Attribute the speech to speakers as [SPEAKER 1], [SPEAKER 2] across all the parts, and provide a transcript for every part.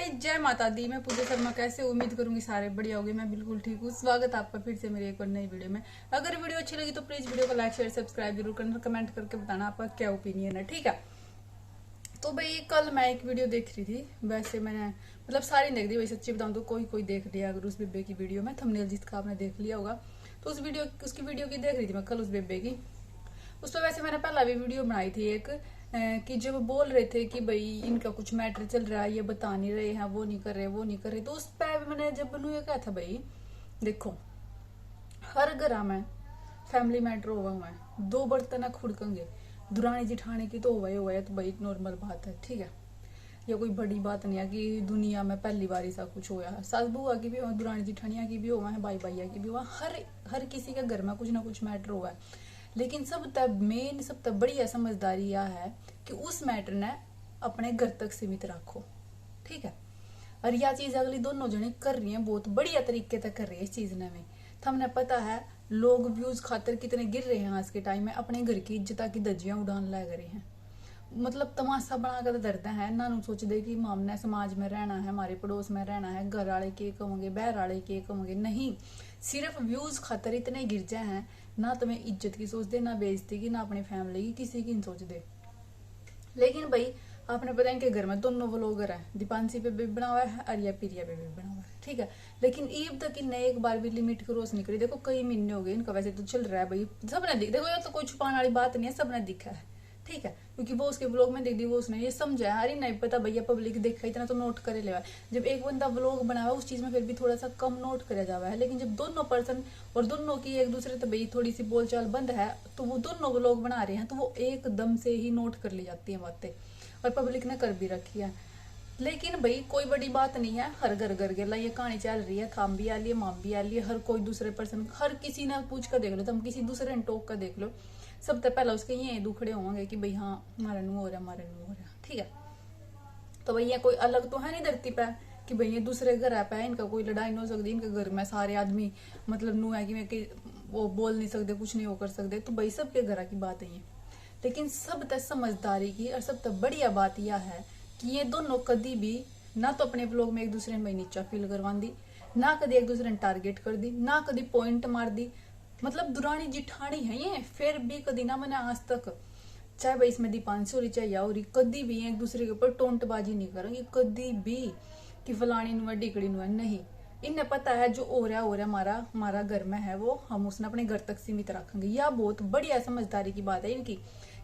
[SPEAKER 1] Guys, जय माता दी। मैं पूजा शर्मा कैसे उम्मीद करूंगी सारे बढ़िया होंगे। मैं बिल्कुल ठीक हूँ। स्वागत है आपका फिर से मेरी एक और नई वीडियो में। अगर वीडियो अच्छी लगी तो प्लीज वीडियो को लाइक शेयर सब्सक्राइब जरूर करना, कमेंट करके बताना आपका क्या ओपिनियन है, ठीक है। तो भाई कल मैं एक वीडियो देख रही थी। वैसे मैंने मतलब सारी देख दी भाई, सच्ची बताऊं तो कोई देख लिया अगर उस बेबे की वीडियो में, थंबनेल जिसका आपने देख लिया होगा। तो उसकी वीडियो की देख रही थी मैं कल, उस बेबे की। उस पर वैसे मैंने पहला भी वीडियो बनाई थी एक, कि जब बोल रहे थे कि भाई इनका कुछ मैटर चल रहा है, ये बता नहीं रहे हैं, वो नहीं कर रहे वो नहीं कर रहे। तो उस पर मैंने जब बनू ये कहा था भाई देखो, हर घर में फैमिली मैटर हुआ हुआ है, दो बर्तन खुड़केंगे, दुरानी जिठानी की तो हुआ है तो भाई नॉर्मल बात है, ठीक है। ये कोई बड़ी बात नहीं है कि दुनिया में पहली बार ऐसा कुछ हुआ है। सास बुआ की भी हुआ, दुरानी जिठानिया की भी हुआ है, भाई भैया की भी हुआ, हर किसी के घर में कुछ ना कुछ मैटर हुआ है। लेकिन सब तब मेन सब तब बढ़िया समझदारी यह है कि उस मैटर ने अपने घर तक सीमित रखो, ठीक है। और यह चीज अगली दोनों जने कर रही है, बहुत बढ़िया तरीके तक कर रही है इस चीज ने में। हमने पता है लोग व्यूज खातर कितने गिर रहे हैं आज के टाइम में, अपने घर की इज्जत की धज्जियां उड़ान लग रहे हैं। मतलब तमाशा बनाकर डरते हैं ना, सोच दे कि हमने समाज में रहना है, हमारे पड़ोस में रहना है, घर वाले के कहोगे, बहर वाले के कहोगे, नहीं। सिर्फ व्यूज खातर इतने गिर जाए हैं ना, तुम्हें इज्जत की सोच दे, ना बेइज्जती की, ना अपनी फैमिली की, किसी की सोच दे। लेकिन भाई आपने पता है इनके घर में दोनों व्लॉगर है, दीपांशी पे भी बना हुआ है और या प्रिया पे भी बना हुआ है, ठीक है। लेकिन ईब तक इनने एक बार भी लिमिट क्रॉस नहीं करी। देखो कई महीने हो गए इनका, वैसे तो चल रहा है भाई, सबने देखो ये तो कोई छुपाने वाली बात नहीं है, सबने दिखा है, ठीक है। क्योंकि वो उसके ब्लॉग में देख दी, वो उसने ये समझा, अरे नहीं पता भैया पब्लिक देखा इतना तो नोट करे ले। जब एक बंदा ब्लॉग बना हुआ उस चीज में फिर भी थोड़ा सा कम नोट करा जावा है, लेकिन जब दोनों पर्सन और दोनों की एक दूसरे से भाई थोड़ी सी बोलचाल बंद है, तो वो दोनों ब्लॉग बना रहे हैं तो वो एकदम से ही नोट कर ली जाती है बातें, और पब्लिक ने कर भी रखी है। लेकिन भाई कोई बड़ी बात नहीं है, हर घर घर गेला ये कहानी चल रही है, थाम भी आ रही है, माम भी आ रही है, हर कोई दूसरे पर्सन, हर किसी ने पूछ कर देख लो, तुम किसी दूसरे ने टोक कर देख लो, सब तो पहला उसके ये दुखड़े होंगे कि भाई हाँ हमारा नू हो रहा, हमारा नू हो रहा, ठीक है। तो भैया कोई अलग तो है नहीं धरती पे कि भैया दूसरे घर है पे इनका कोई लड़ाई नहीं हो सकती, इनके घर में सारे आदमी मतलब नू है कि मैं वो बोल नहीं सकते, कुछ नहीं वो कर सकते, तो भाई सबके घर की बात है ये। लेकिन सब तक समझदारी की और सब तक बढ़िया बात यह है कि ये दोनों कभी भी ना तो अपने ब्लॉग में एक दूसरे में नीचा फील करवा दी, ना कभी एक दूसरे ने टारगेट कर दी, ना कभी पॉइंट मार दी। मतलब दुरानी जिठानी है ये, फिर भी कभी ना मैंने आज तक, चाहे भाई इसमें दीपांशी हो रही चाहे या हो रही, कभी भी एक दूसरे के ऊपर टोंटबाजी नहीं करेंगे कभी भी कि फलानी नु है डिकड़ी नु है, नहीं। इन्हें पता है जो हो रहा हमारा घर में है वो हम उसने अपने घर तक सीमित रखेंगे। यह बहुत बढ़िया समझदारी की बात है इनकी।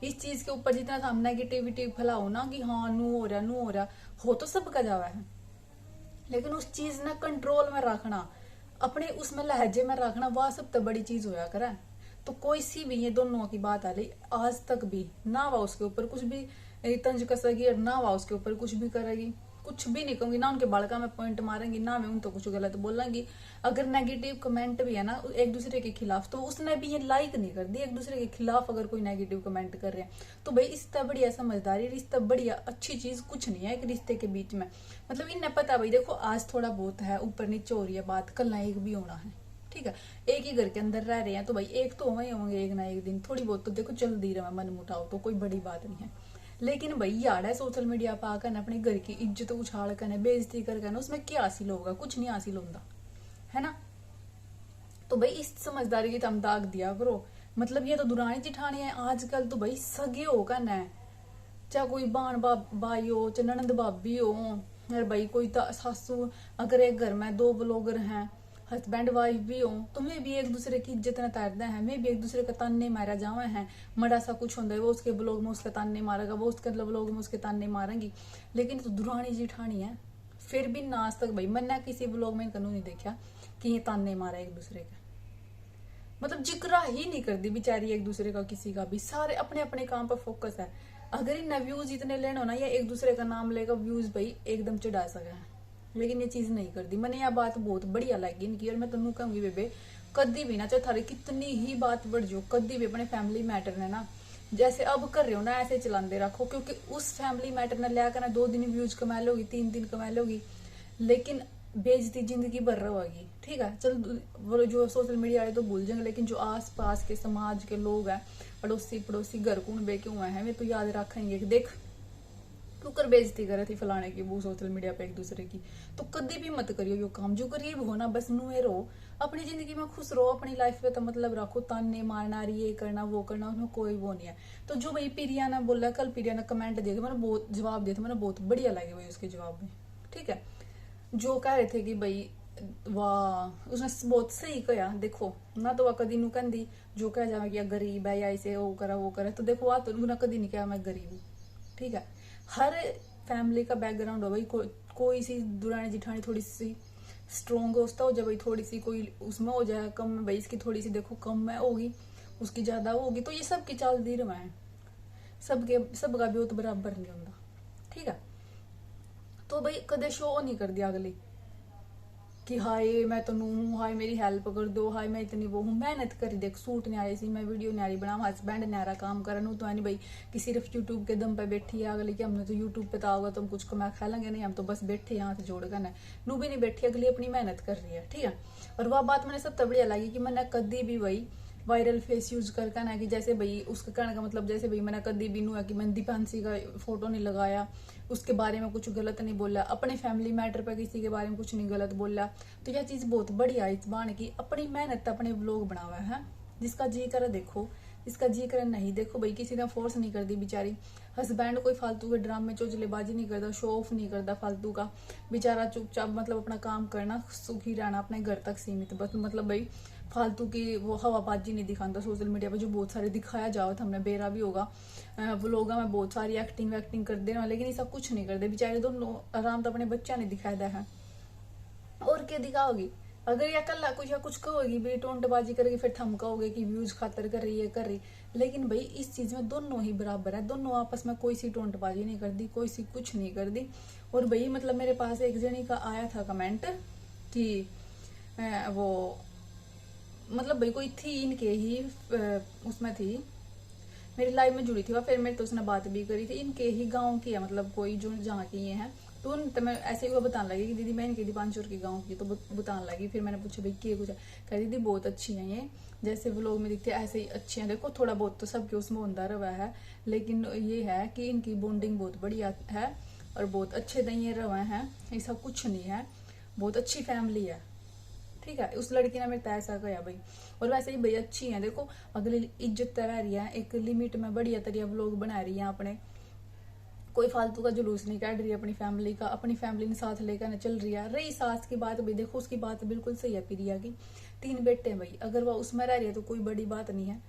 [SPEAKER 1] इस चीज के ऊपर जितना हम नेगेटिविटी फैलाओ ना कि हाँ नू हो रहा हो तो सबका जावा है, लेकिन उस चीज ने कंट्रोल में रखना, अपने उसमें लहजे में रखना, वह सब तो बड़ी चीज होया करे। तो कोई सी भी ये दोनों की बात आ रही आज तक भी ना वह उसके ऊपर कुछ भी तंज कसेगी और ना वह उसके ऊपर कुछ भी करेगी, कुछ भी नहीं कहूंगी ना, उनके बालका में पॉइंट मारेंगी ना मैं उन तो कुछ गलत बोलेंगी। अगर नेगेटिव कमेंट भी है ना एक दूसरे के खिलाफ, तो उसने भी ये लाइक नहीं कर दी एक दूसरे के खिलाफ। अगर कोई नेगेटिव कमेंट कर रहे हैं तो भाई इससे बढ़िया समझदारी, रिश्ता बढ़िया अच्छी चीज कुछ नहीं है एक रिश्ते के बीच में। मतलब इन्हें पता भाई देखो आज थोड़ा बहुत है ऊपर नीचे हो रही है बात, कल ना एक भी होना है, ठीक है। एक ही घर के अंदर रह रहे हैं तो भाई एक तो होंगे एक ना एक दिन, थोड़ी बहुत तो देखो चलती रहे मन मुटाओ, तो कोई बड़ी बात नहीं है। लेकिन भाई यार है सोशल मीडिया पर आकर अपनी घर की इज्जत उछाल कर बेइज्जती कर उसमें क्या हासिल होगा, कुछ नहीं हासिल होता है ना। तो भाई इस समझदारी की तम दाग दिया करो। मतलब ये तो दुरानी जिठानी है आजकल, तो भाई सगे होगा न, चाहे कोई बाण भाई हो चाहे ननंद भाभी हो, अरे भाई कोई सासू, अगर एक घर में दो ब्लॉगर हैं हस्बैंड वाइफ भी हो, तो मैं भी एक दूसरे की इज्जत न तैरते हैं, मैं भी एक दूसरे का ताने मारा जावे हैं। मड़ा सा कुछ होता है वो उसके ब्लॉग में उसका ताने मारेगा, वो उसके ब्लॉग में उसके ताने मारेंगी। लेकिन तो दुरानी जिठानी है, फिर भी ना आज तक भाई मैंने किसी ब्लॉग में कानून नहीं देखा कि ये ताने मारा एक दूसरे का, मतलब जिक्र ही नहीं करती बेचारी एक दूसरे का किसी का भी, सारे अपने अपने काम पर फोकस है। अगर इन व्यूज इतने लेना हो ना या एक दूसरे का नाम लेगा व्यूज भाई एकदम चढ़ा सका है, लेकिन ये चीज नहीं करती। मैंने यह बात बहुत बढ़िया लगी इनकी, और मैं तुम कहूंगी बेबे कदी भी ना चाहे थारी कितनी ही बात बढ़ जाओ, कदी भी अपने फैमिली मैटर ने ना जैसे अब कर रहे हो ना ऐसे चलाते रखो, क्योंकि उस फैमिली मैटर ने लिया कर ना 2 दिन व्यूज कमा लोगी 3 दिन कमा लोगी, लेकिन बेइज्जती जिंदगी भर रहेगी, ठीक है। चल वो जो सोशल मीडिया वाले तो भूल जाएंगे, लेकिन जो आस पास के समाज के लोग हैं, अड़ोसी पड़ोसी घर कौन बे क्यों है वे तो याद रखेंगे कि देख कुकर बेइज्जती करे थी फलाने की वो सोशल मीडिया पे एक दूसरे की। तो कभी भी मत करियो यो काम। जो गरीब हो ना बस नुए रहो, अपनी जिंदगी में खुश रहो, अपनी लाइफ पे तो मतलब रखो। ताने मारना, ये करना वो करना, उसमें कोई वो नहीं है। तो जो भाई प्रिया ने बोला, कल प्रिया ने कमेंट दिए थे, मैंने बहुत जवाब दिए थे, मैंने बहुत बढ़िया लगे भाई उसके जवाब में। ठीक है, जो कह रहे थे कि भाई वाह, उसने बहुत सही कहा। देखो ना तो वह कदी नु कहती जो कह जावे कि गरीब है या इसे वो करा वो करा, तो देखो आ तो उन्होंने कदी नहीं कहा मैं गरीब हूँ। ठीक है, हर फैमिली का बैकग्राउंड हो भाई। कोई सी दुरानी जिठानी थोड़ी सी स्ट्रोंग होता हो जब भाई, थोड़ी सी कोई उसमें हो जाए कम में, भाई इसकी थोड़ी सी देखो कम में होगी, उसकी ज्यादा होगी, तो ये सब की चाल दी रहा है। सबका भी वो तो बराबर नहीं होता। ठीक है, तो भाई कदे शो नहीं कर दिया अगली कि हाय मैं तो नू हूँ, हाय मेरी हेल्प कर दो, हाय मैं इतनी वो हूँ। मेहनत करी, देख सूट नहीं आई सी, मैं वीडियो नहीं आ रही बना, हस्बैंड ने आ रहा काम करन तो नहीं भाई कि सिर्फ यूट्यूब के दम पे बैठी है अगली कि हमने तो यूट्यूब पे तो आओगे तो हम कुछ कमा खा लेंगे, नहीं हम तो बस बैठे यहाँ से जोड़ कर नू भी नहीं बैठी, अगली अपनी मेहनत कर रही है। ठीक है, और वह बात मैंने सब बढ़िया लगी कि मैंने कदी भी वही वायरल फेस यूज करके ना कि जैसे भाई उसका कहने का मतलब जैसे भाई मैंने कदी भी है कि मैंने दीपांशी का फोटो नहीं लगाया, उसके बारे में कुछ गलत नहीं बोला, अपने फैमिली मैटर पे किसी के बारे में कुछ नहीं गलत बोला। तो यह चीज बहुत बढ़िया इस बाण की अपनी मेहनत अपने व्लॉग बनावा है। जिसका जी करे देखो, इसका जी करे नहीं देखो। भाई किसी ने फोर्स नहीं कर दी बेचारी। हस्बैंड कोई फालतू के ड्रामे चोचलेबाजी नहीं करता, शो ऑफ नहीं करता फालतू का। बेचारा चुपचाप मतलब अपना काम करना, सुखी रहना, अपने घर तक सीमित बस। मतलब भाई फालतू की वो हवाबाजी नहीं दिखाता सोशल मीडिया पे, जो बहुत सारे दिखाया जाओ तो हमने बेरा भी होगा व्लॉग में बहुत सारी एक्टिंग कर देना, लेकिन ये सब कुछ नहीं करते बेचारे। दोनों आराम तो अपने बच्चा नहीं दिखाया है, और क्या दिखाओगी। अगर या कल कुछ कहोगी भाई टोंटबाजी करेगी, फिर थम कहोगे कि व्यूज खातर कर रही है कर रही। लेकिन भाई इस चीज में दोनों ही बराबर है, दोनों आपस में कोई सी टोंटबाजी नहीं करती, कोई सी कुछ नहीं करती। और भाई मतलब मेरे पास एक जनी का आया था कमेंट कि वो मतलब भाई कोई थी इनके ही उसमें थी, मेरी लाइफ में जुड़ी थी वह, फिर मेरे तो उसने बात भी करी थी। इनके ही गांव की है, मतलब कोई जो जहाँ की ये है। तो उन तो मैं ऐसे ही वो बताने लगी कि दीदी मैं इनकी दीपांचुर की गांव की, तो बताने लगी। फिर मैंने पूछा भाई क्या कुछ है, कह दीदी बहुत अच्छी है ये, जैसे व्लॉग में दिखते ऐसे ही अच्छी है। देखो थोड़ा बहुत तो सबके उसमें होता रहा है, लेकिन ये है कि इनकी बॉन्डिंग बहुत बढ़िया है और बहुत अच्छे दही रवा है, ऐसा कुछ नहीं है, बहुत अच्छी फैमिली है। ठीक है, उस लड़की ने मेरे तो ऐसा कहा भाई। और वैसे ही भाई अच्छी है, देखो अगली इज्जत रह रही है, एक लिमिट में बढ़िया तरीका व्लॉग बना रही है अपने, कोई फालतू का जुलूस नहीं काट रही है अपनी फैमिली का, अपनी फैमिली ने साथ लेकर न चल रही है। रही सास की बात भाई, देखो उसकी बात बिल्कुल सही है प्रिया की, 3 बेटे हैं भाई, अगर वह उसमें रह रही है तो कोई बड़ी बात नहीं है।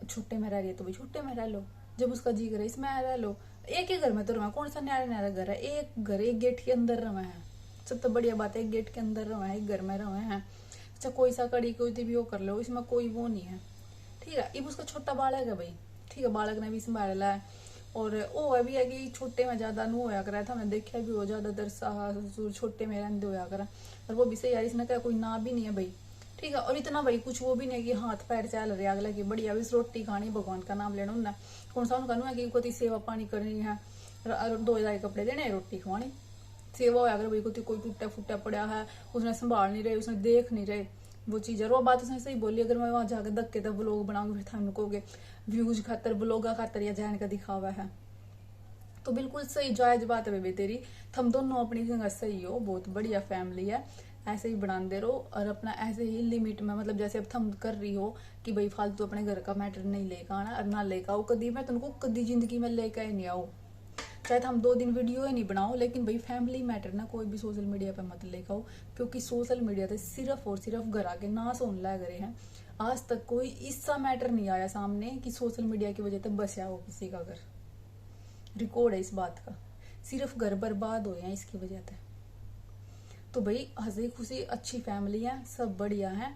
[SPEAKER 1] छुट्टे में रह रही है तो भाई छुट्टे में रह लो, जब उसका जी करे इसमें रह लो। एक ही घर में तो रहा, कौन सा न्यारा न्यारा घर है, एक घर एक गेट के अंदर रहा है, सब तो बढ़िया बात है, एक गेट के अंदर रहा है, एक घर में रहा है। अच्छा कोई सा कड़ी कोई भी वो कर लो, इसमें कोई वो नहीं है। ठीक है, अब उसका छोटा बालक है भाई, ठीक है बालक ने भी संभाला है। और वो है भी है कि छोटे में ज्यादा नु होया करा था, हमने देखा भी हो ज्यादातर ससुर छोटे में रहते होया करा, और वो भी सही यार, इसने क्या कोई ना भी नहीं है भाई। ठीक है, और इतना भाई कुछ वो भी नहीं कि हाथ पैर चल रहे अगला की बढ़िया भी रोटी खानी, भगवान का नाम लेना उन्हें कौन सा उनका है कि कोई सेवा पानी करनी है, 2 कपड़े देने, रोटी खवानी, सेवा होया कर भाई। कोई टूटा फूटा पड़ा है, उसने संभाल नहीं रहे, उसने देख नहीं रहे, वो चीज है। वो बात उसने सही बोली, अगर मैं वहां जाकर धक्के तक व्लॉग बनाऊंगी फिर थानू कहोगे व्यूज खातर ब्लॉगा खातर या जैन का दिखावा है, तो बिल्कुल सही जायज बात है बेबी तेरी। थम दोनों अपनी जगह सही हो, बहुत बढ़िया फैमिली है, ऐसे ही बनाते रहो। और अपना ऐसे ही लिमिट में, मतलब जैसे अब थम कर रही हो कि भाई फालतू अपने घर का मैटर नहीं लेकर आना और ना लेकर आओ कदी, मैं तुमको कदी जिंदगी में लेकर ही नहीं आओ, चाहे हम 2 दिन वीडियो ही नहीं बनाओ, लेकिन भाई फैमिली मैटर ना कोई भी सोशल मीडिया पे मत लेकर आओ, क्योंकि सोशल मीडिया पे सिर्फ और सिर्फ घर आके ना सोन ला गए हैं। आज तक कोई इसका मैटर नहीं आया सामने कि सोशल मीडिया की वजह से बसा हो किसी का घर, रिकॉर्ड है इस बात का, सिर्फ घर बर्बाद हुए हैं इसकी वजह से। तो भाई हंसी खुशी अच्छी फैमिली है, सब बढ़िया है,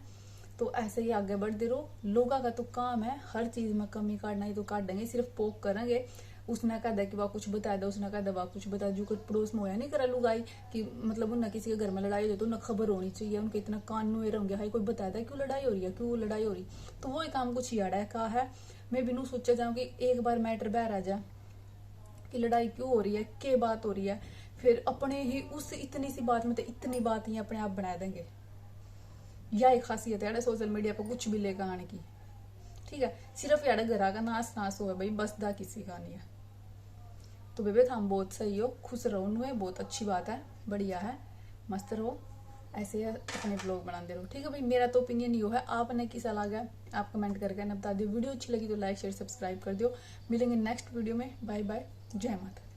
[SPEAKER 1] तो ऐसे ही आगे बढ़ते रहो। लोगों का तो काम है हर चीज में कमी काटना, ही तो काटेंगे, सिर्फ पोक करेंगे। उसने कहा कि वह कुछ बता दे, उसने कहा वह कुछ बता, जो कुछ पड़ोस में होया नहीं करा लुगाई कि मतलब उन्हें किसी के घर में लड़ाई हो तो उन्हें खबर होनी चाहिए, उनके इतना कान नुए रहेंगे, हाई कोई बताया था क्यों लड़ाई हो रही है, क्यों लड़ाई हो रही। तो वही काम कुछ याड़ा का है। मैं बिनू सोचा जाऊँ कि एक बार मैटर बहर आ जाए कि लड़ाई क्यों हो रही है, क्या बात हो रही है, फिर अपने ही उस इतनी सी बात में तो इतनी बात ही अपने आप बना देंगे। यह एक खासियत है सोशल मीडिया पर कुछ भी लेकर आने की। ठीक है, सिर्फ यार घर का नाश नाश हो भाई, बस दा किसी का नहीं है। तो बेबे थाम बहुत सही हो, खुश रहो नुए, बहुत अच्छी बात है, बढ़िया है, मस्त रहो, ऐसे अपने ब्लॉग बनाते रहो। ठीक है भाई, मेरा तो ओपिनियन यो है, आपने किसा लगा आप कमेंट करके ना बता दियो। वीडियो अच्छी लगी तो लाइक शेयर सब्सक्राइब कर दियो। मिलेंगे नेक्स्ट वीडियो में, बाय बाय, जय माता।